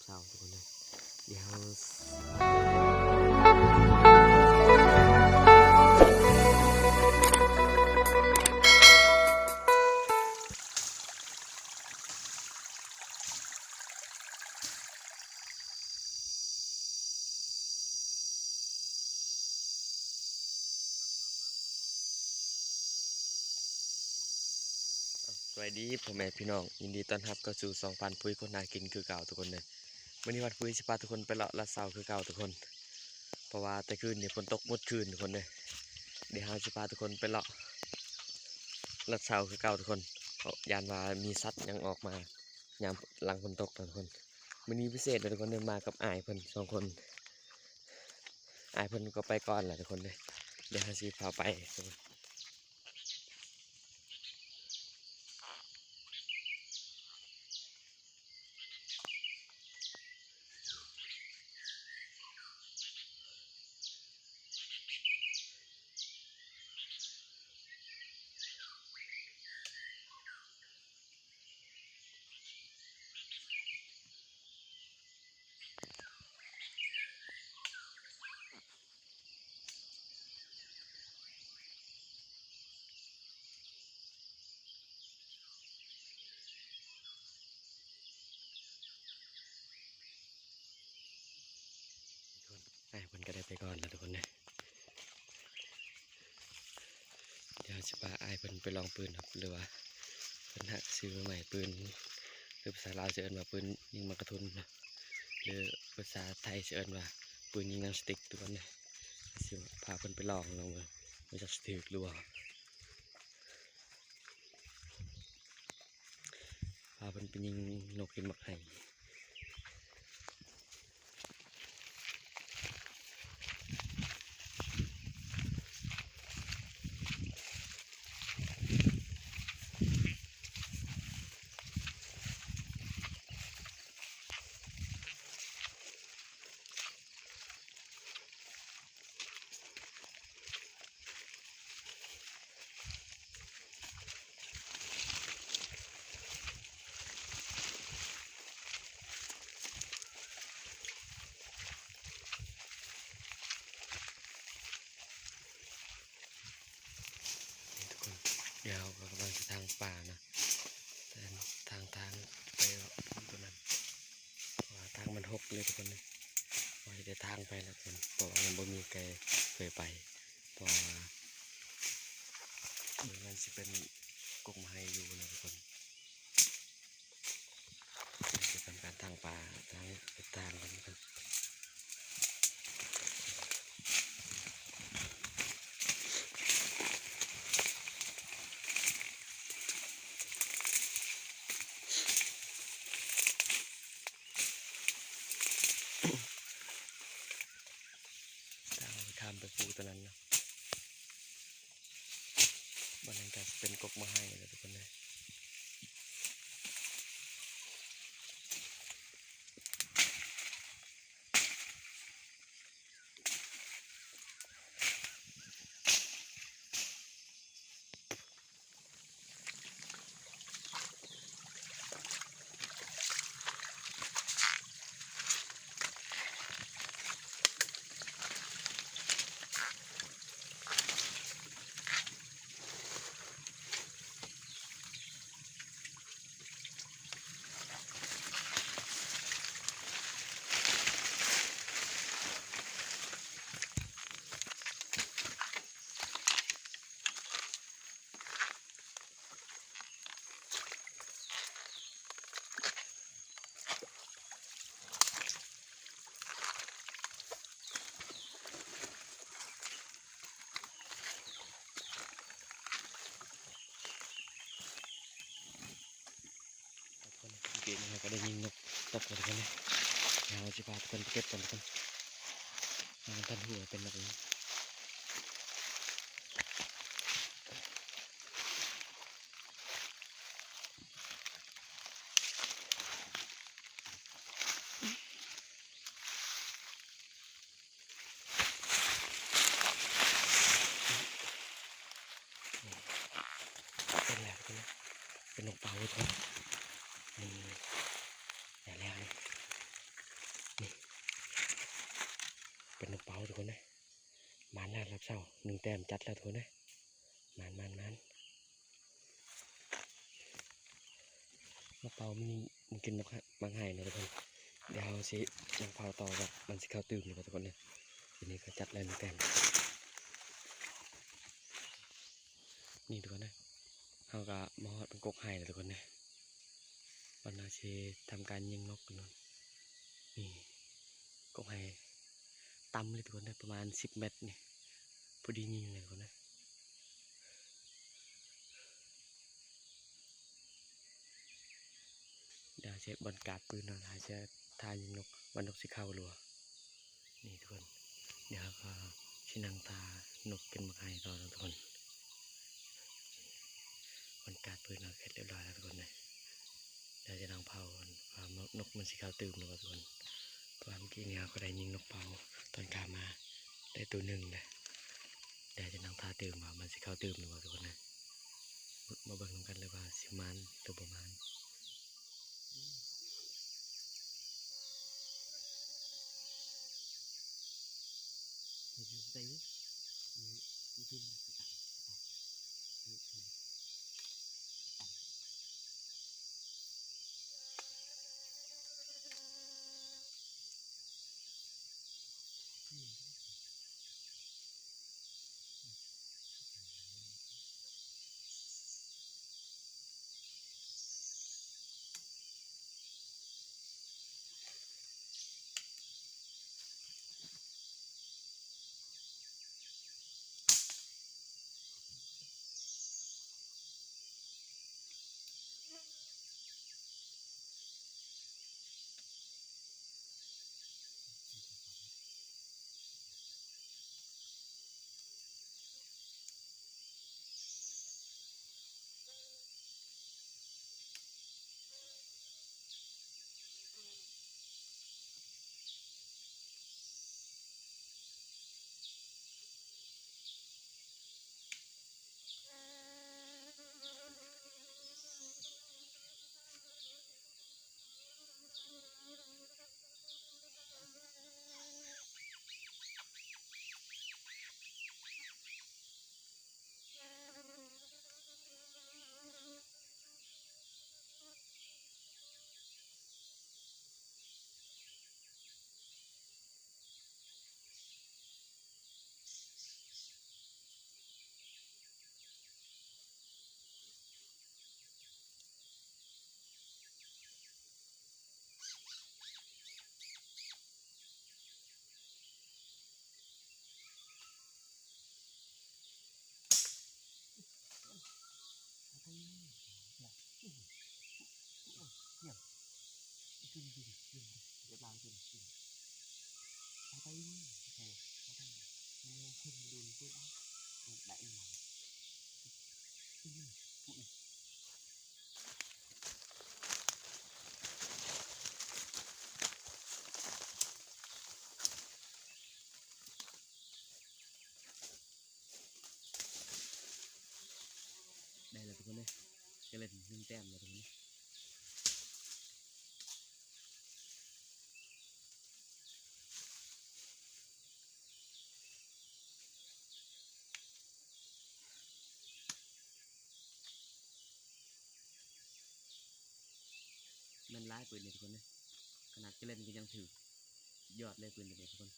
เช้าทุกคนเลยเดี๋ยวสวัสดีพ่อแม่พี่น้องยินดีต้อนรับเข้าสู่2,000ปุ้ยคนนากินคือเก่าทุกคนเลยวันนี้วันปุ้ยสิพาทุกคนไปเลาะละเสาคือเก่าทุกคนเพราะว่าแต่คืนเนี่ยฝนตกหมดคืนทุกคนเลยเดี๋ยวเราจะพาทุกคนไปเลาะละเสาคือเก่าทุกคนเพราะยานว่ามีสัตว์ยังออกมายามหลังฝนตกทุกคนวันนี้พิเศษเลยทุกคนเดินมากับอ้ายเพิ่น2 คนอ้ายเพิ่นก็ไปก่อนแหละทุกคนเลยเดี๋ยวเราสิพาไปทุกคนอ้ายเพิ่นก็ได้ไปก่อนแล้วทุกคนเลยเดี๋ยวจะพาอ้ายเพิ่นไปลองปืนครับหรือว่าเพิ่นหักซื้อมาใหม่ปืนหรือภาษาลาวจะเอิ้นว่าปืนยิงมากระทุนนะหรือภาษาไทยจะเอิ้นว่าปืนยิงหนังสติ๊กทุกคนเลยสิพาเพิ่นไปลองเบิ่งว่าจะถือหรือว่าพาเพิ่นไปยิงนกกินบักไห่เดี๋ยวก็กำลังจะทางป่านะแต่ทางไปตัวนั้นว่าทางมันหกเลยทุกคนเลยว่าจะได้ทางไปแล้วคนเพราะว่ามันบ่มีใครเคยไปเพราะว่ามันจะเป็นกงไม้อยู่นะทุกคนจะทำการทางป่าทางกันครับทางไปปูตัวนั้นนะบ้านนั้นจะเป็นกกไม้นะทุกคนเลยเก่งนะก็ได้ยินนกตกมาทุกคนเลยเดี๋ยวจะพาทุกคนไปเก็บกันทุกคนมันตันหัวเป็นแบบนี้เป็นแล้วเป็นนกเป่าทุกคนนี่แล้วนี่ กคนนะมานแล้วรับเช้า1 แต้มจัดแล้วทุกคนนะมานมะเปามันกินมังไห่นะทุกคนเดี๋ยวสิยังเผาต่อแบบมันสิเข้าตื่มเลยทุกคนนะทีนี้ก็จัดแล้ว1 แต้มนี่ทุกคนนะเขาก็มาฮอดเป็นกกไห่เลยทุกคนนะวันนาชีทำการยิงนกกันนนนี่กกไห่ต่ำเลยทุกคนนะประมาณ10 เมตรนี่พอดียิงเลยทุกคนนะเดี๋ยวเช็บอลกาดปืนนอนหาเช็ทายิงนกวันนกสิเข้ารัวนี่ทุกคนเดี๋ยวก็ชินังตานกกินมังไห่ต่อทุกคนบอลกาดปืนนอนเสร็จเรียบร้อยแล้วทุกคนนะเดี๋ยวจะนั่งเผานกมันสิเข้าตื่มนะทุกคนเพราะเมื่อกี้เนี่ยก็ได้ยิงนกเผาตอนกามาได้ตัวหนึ่งเลยเดี๋ยวจะนั่งทาตื่มว่ามันสิเข้าตื่มนะทุกคนนะมาเบิ่งกันเลยว่าสิมันหรือประมาณได้เลยทุกคนเลยจะเล่น1 แต้มเลยทุกคนมันร้ายปืนเลยทุกคนเลยขนาดจะเล่นก็ยังถือยอดเลยปืนเลยทุกคน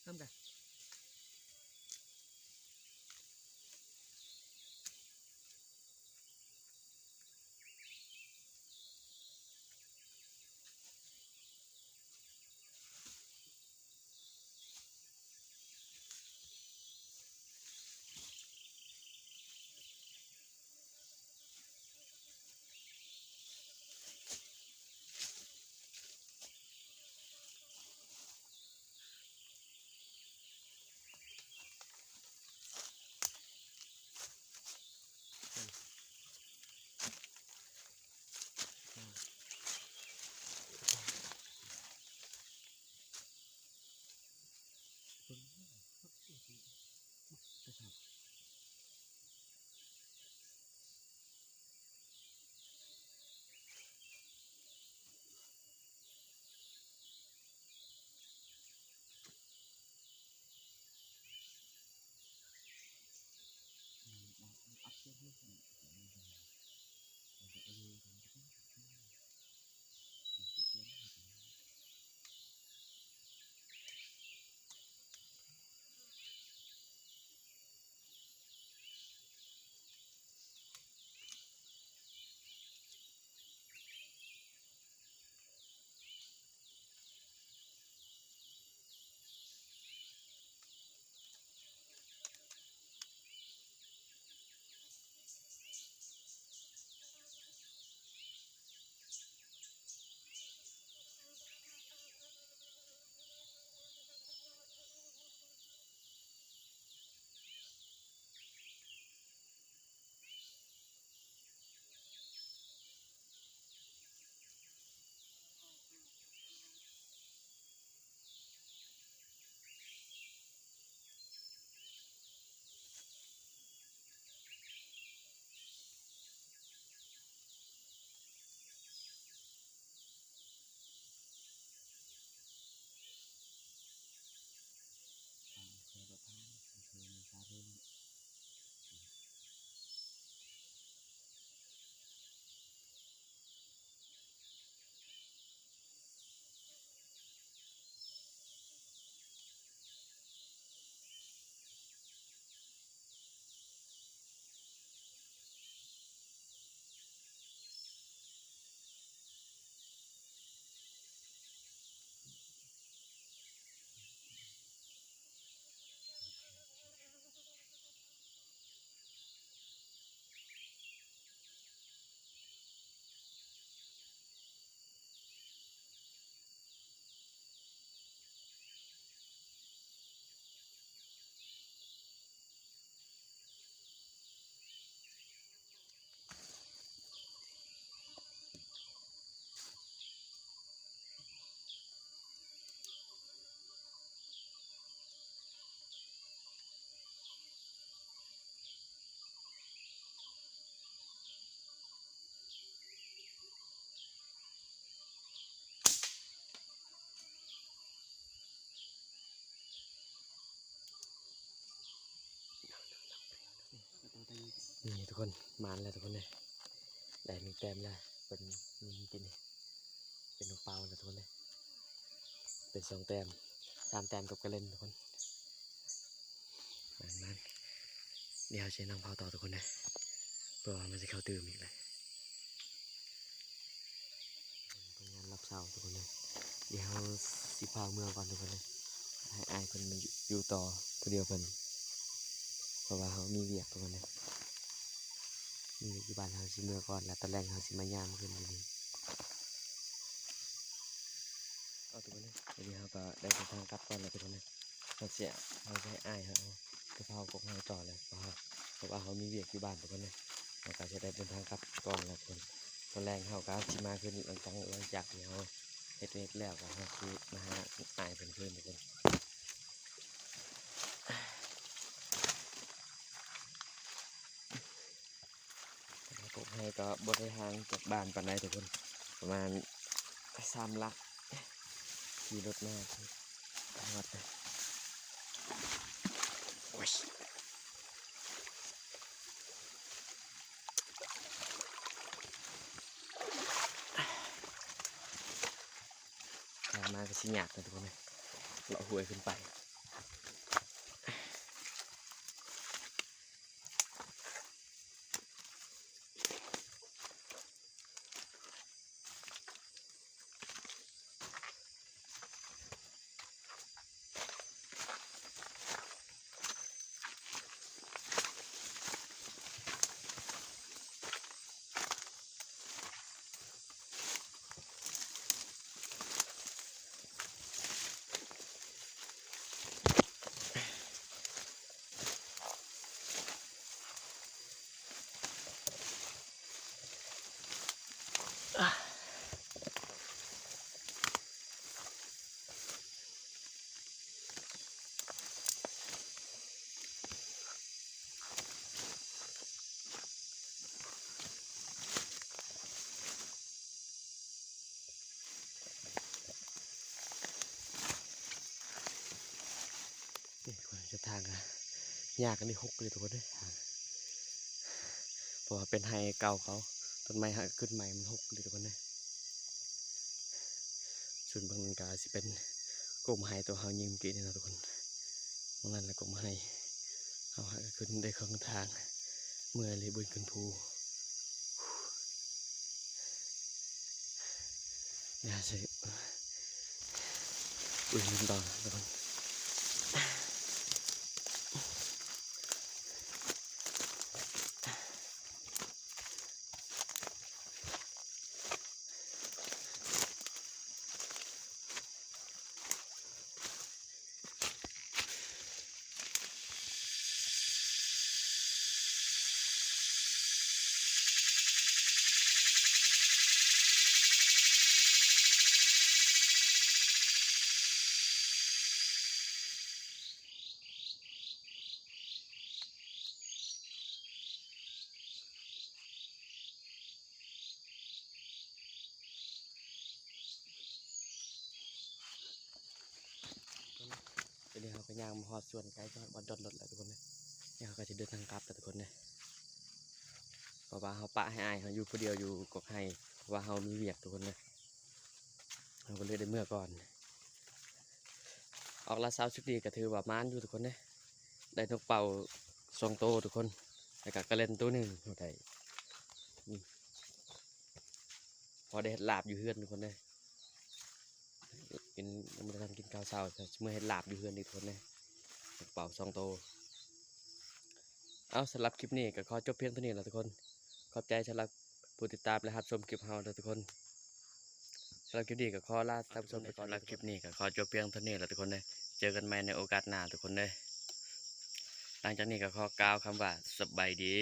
เริ่มกัน นี่ทุกคนมานแล้วทุกคนเลยได้หนึ่งแต้มแล้วเป็นนี่กินนี่เป็นนกเปล่าแล้วทุกคนเลยเป็น2 แต้ม3 แต้มกับกระเล่นทุกคนมันเดี๋ยวเชนน้องเผาต่อทุกคนนะเพื่อว่ามันจะเข้าตื่มอีกเลยทำงานรับเช้าทุกคนเลยเดี๋ยวสิพาเมื่อก่อนทุกคนเลยให้อายเพิ่นมาอยู่ต่อผู้เดียวเพิ่นเพราะว่าเขามีเวียกทุกคนเลยมีเวียกอยู่บ้านเขาสิเมื่อก่อนแล้วตอนแรกเขาสิมายามขึ้นอยู่นี่เอาทุกคนเลยเดี๋ยวเขาก็ได้เดินทางกลับก่อนแล้วทุกคนเลยเขาเสียเขาจะให้อายเขากระเพรากบเขาต่อเลยเพราะว่าเขามีเวียกอยู่บ้านทุกคนเลยเราก็จะได้เดินทางกลับก่อนแล้วทุกคนตอนแรกเขาก็สิมาขึ้นหลังจากที่เขาเฮ็ดเวียกแล้วก็เขาคือมาหาอายเพิ่นขึ้นทุกคนกบให้ก็บริทางจากบ้านปานใดทุกคนประมาณ3 ลักขี่รถมาหอดเลยโอ้ยทางมาก็สิหยาดนะทุกคนเลยเลาะห้วยขึ้นไปนี่คนจะทางอะยากกันนี่6เลยทุกคนเลยทางเพราะว่าเป็นไฮเก่าเขาต้นไม้หักขึ้นใหม่มัน6เลยทุกคนเลยส่วนบางกาสิเป็นกลมไฮตัวเขายิงกี่นี่นะทุกคนบางนั้นแหละกลมไฮเขาหักขึ้นได้ครึ่งทางเมื่อเลยบนขึ้นภูเนี่ยสิอุ้ยมันต่อทุกคนเดี๋ยวเขาก็ย่างมาฮอดส่วนใกล้บอลจอดรถแล้วทุกคนเลยเนี่ยเขาก็จะเดินทางกลับแล้วทุกคนเลยเพราะว่าเขาปะให้อายเขาอยู่ผู้เดียวอยู่กกให้เพราะว่าเขามีเวียกทุกคนเลยเขาก็เลยได้เมื่อก่อนออกละ20 ดีก็ถือว่ามานอยู่ทุกคนเลยได้นกเป่า2 โตวทุกคนแล้วก็กระเล่นตัวหนึ่งได้นี่พอได้เห็ดลาบอยู่เฮือนทุกคนเลยกินยังไม่ได้ทันกินข้าวเช้าแต่เมื่อเห็ดลาบอยู่เฮือนอีกทุกคนเลยนกเป่า2 โตวเอาสำหรับคลิปนี้ก็ขอจบเพียงเท่านี้แหละทุกคนขอบใจสำหรับผู้ติดตามและรับชมคลิปเราทุกคนสำหรับคลิปนี้ก็ขอลาท่านผู้ชมไปก่อนสำหรับคลิปนี้ก็ขอจบเพียงเท่านี้แหละทุกคนเลยเจอกันใหม่ในโอกาสหน้าทุกคนเลยหลังจากนี้ก็ขอกล่าวคำว่าสบายดี